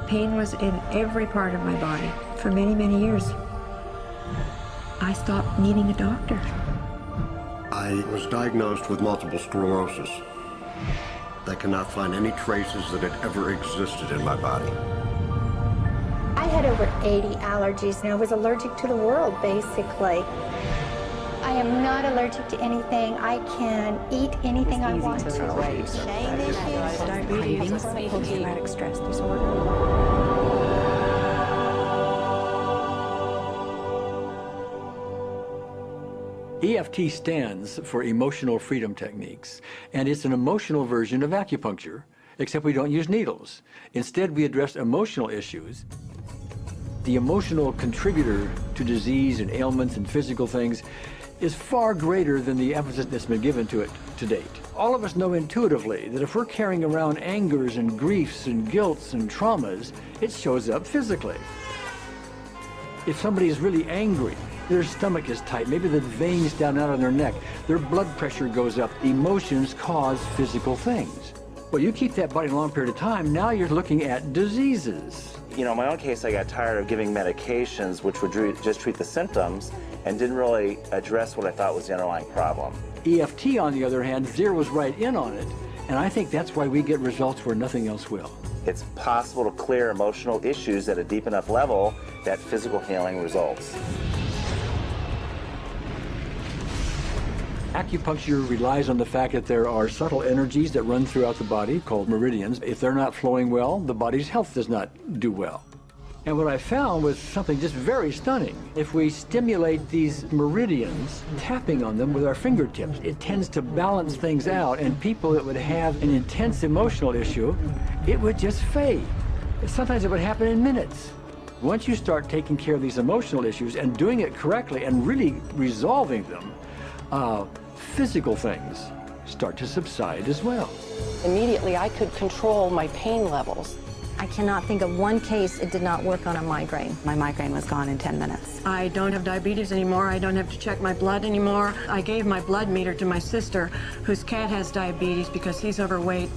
Pain was in every part of my body for many, many years. I stopped needing a doctor. I was diagnosed with multiple sclerosis. They cannot find any traces that it ever existed in my body. I had over 80 allergies and I was allergic to the world, basically. I am not allergic to anything. I can eat anything I want to. Shame issues, diabetes, post-traumatic stress disorder. EFT stands for Emotional Freedom Techniques, and it's an emotional version of acupuncture, except we don't use needles. Instead, we address emotional issues. The emotional contributor to disease and ailments and physical things is far greater than the emphasis that's been given to it to date. All of us know intuitively that if we're carrying around angers and griefs and guilts and traumas, it shows up physically. If somebody is really angry, their stomach is tight, maybe the veins down out of their neck, their blood pressure goes up. Emotions cause physical things. Well, you keep that body a long period of time, now you're looking at diseases. You know, in my own case, I got tired of giving medications which would just treat the symptoms and didn't really address what I thought was the underlying problem. EFT, on the other hand, zeroes right in on it, and I think that's why we get results where nothing else will. It's possible to clear emotional issues at a deep enough level that physical healing results. Acupuncture relies on the fact that there are subtle energies that run throughout the body called meridians. If they're not flowing well, the body's health does not do well. And what I found was something just very stunning. If we stimulate these meridians, tapping on them with our fingertips, it tends to balance things out, and people that would have an intense emotional issue, it would just fade. Sometimes it would happen in minutes. Once you start taking care of these emotional issues and doing it correctly and really resolving them, physical things start to subside as well. Immediately, I could control my pain levels. I cannot think of one case it did not work on a migraine. My migraine was gone in 10 minutes. I don't have diabetes anymore. I don't have to check my blood anymore. I gave my blood meter to my sister, whose cat has diabetes because he's overweight.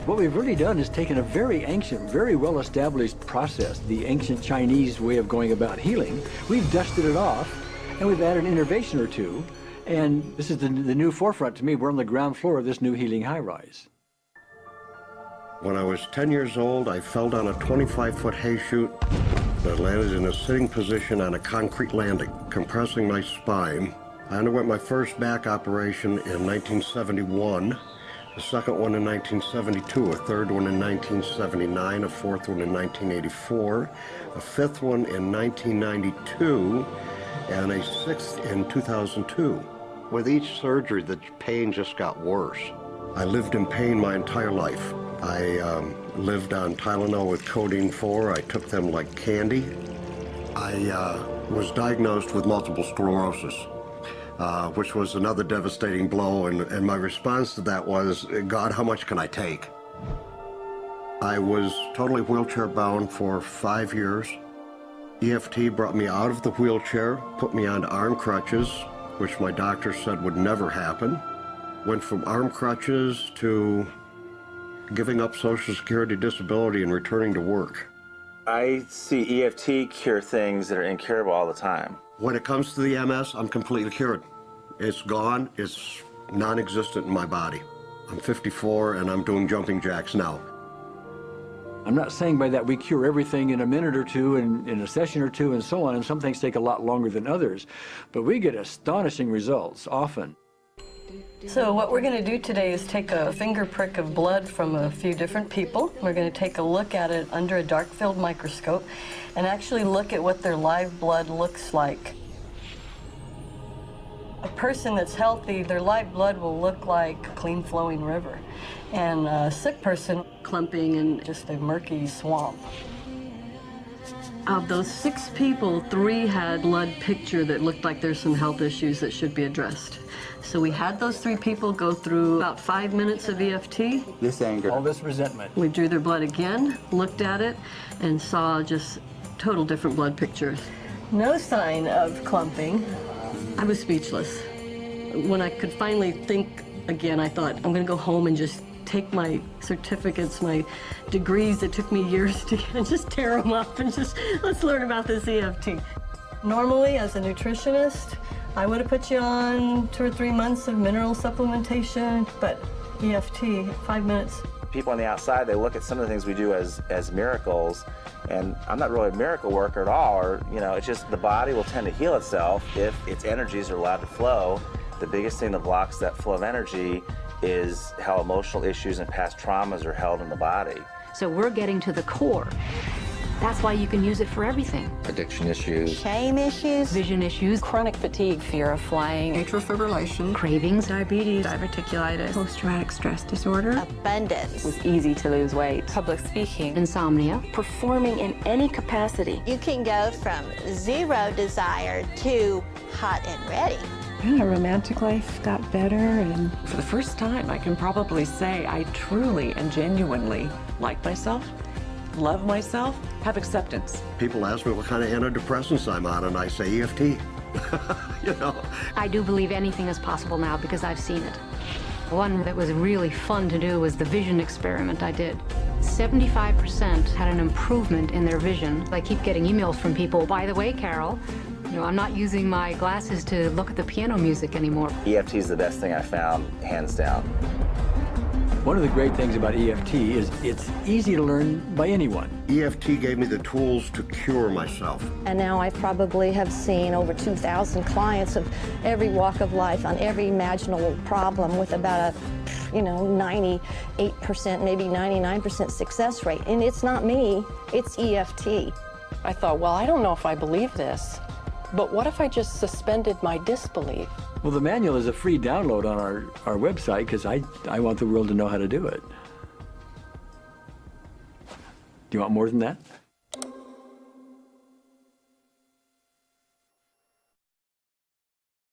What we've really done is taken a very ancient, very well-established process, the ancient Chinese way of going about healing. We've dusted it off, and we've added an innovation or two, and this is the new forefront to me. We're on the ground floor of this new healing high-rise. When I was 10 years old, I fell down a 25-foot hay chute that landed in a sitting position on a concrete landing, compressing my spine. I underwent my first back operation in 1971, the second one in 1972, a third one in 1979, a fourth one in 1984, a fifth one in 1992, and a sixth in 2002. With each surgery, the pain just got worse. I lived in pain my entire life. I lived on Tylenol with codeine 4. I took them like candy. I was diagnosed with multiple sclerosis, which was another devastating blow, and my response to that was, God, how much can I take? I was totally wheelchair bound for 5 years. EFT brought me out of the wheelchair, put me on arm crutches, which my doctor said would never happen. Went from arm crutches to giving up Social Security disability and returning to work. I see EFT cure things that are incurable all the time. When it comes to the MS, I'm completely cured. It's gone, it's non-existent in my body. I'm 54 and I'm doing jumping jacks now. I'm not saying by that we cure everything in a minute or two and in a session or two and so on, and some things take a lot longer than others, but we get astonishing results often. So what we're going to do today is take a finger prick of blood from a few different people. We're going to take a look at it under a dark field microscope and actually look at what their live blood looks like. A person that's healthy, their live blood will look like a clean flowing river. And a sick person, clumping in just a murky swamp. Of those 6 people, 3 had blood picture that looked like there's some health issues that should be addressed. So we had those 3 people go through about 5 minutes of EFT. This anger. All this resentment. We drew their blood again, looked at it, and saw just total different blood pictures. No sign of clumping. I was speechless. When I could finally think again, I thought, I'm going to go home and just take my certificates, my degrees that took me years to get, and just tear them up and just, let's learn about this EFT. Normally, as a nutritionist, I would have put you on 2 or 3 months of mineral supplementation, but EFT, 5 minutes. People on the outside, they look at some of the things we do as miracles, and I'm not really a miracle worker at all, or, you know, it's just the body will tend to heal itself if its energies are allowed to flow. The biggest thing that blocks that flow of energy is how emotional issues and past traumas are held in the body. So we're getting to the core. That's why you can use it for everything. Addiction issues. Shame issues. Vision issues. Chronic fatigue. Fear of flying. Atrial fibrillation. Cravings. Diabetes. Diverticulitis. Post-traumatic stress disorder. Abundance. It was easy to lose weight. Public speaking. Insomnia. Performing in any capacity. You can go from zero desire to hot and ready. My romantic life got better, and for the first time, I can probably say I truly and genuinely like myself, love myself, have acceptance. People ask me what kind of antidepressants I'm on, and I say EFT. You know. I do believe anything is possible now because I've seen it. One that was really fun to do was the vision experiment I did. 75% had an improvement in their vision. I keep getting emails from people, by the way, Carol, you know, I'm not using my glasses to look at the piano music anymore. EFT is the best thing I found, hands down. One of the great things about EFT is it's easy to learn by anyone. EFT gave me the tools to cure myself. And now I probably have seen over 2,000 clients of every walk of life on every imaginable problem with about a, 98%, maybe 99% success rate. And it's not me, it's EFT. I thought, well, I don't know if I believe this, but what if I just suspended my disbelief? Well, the manual is a free download on our website because I want the world to know how to do it. Do you want more than that?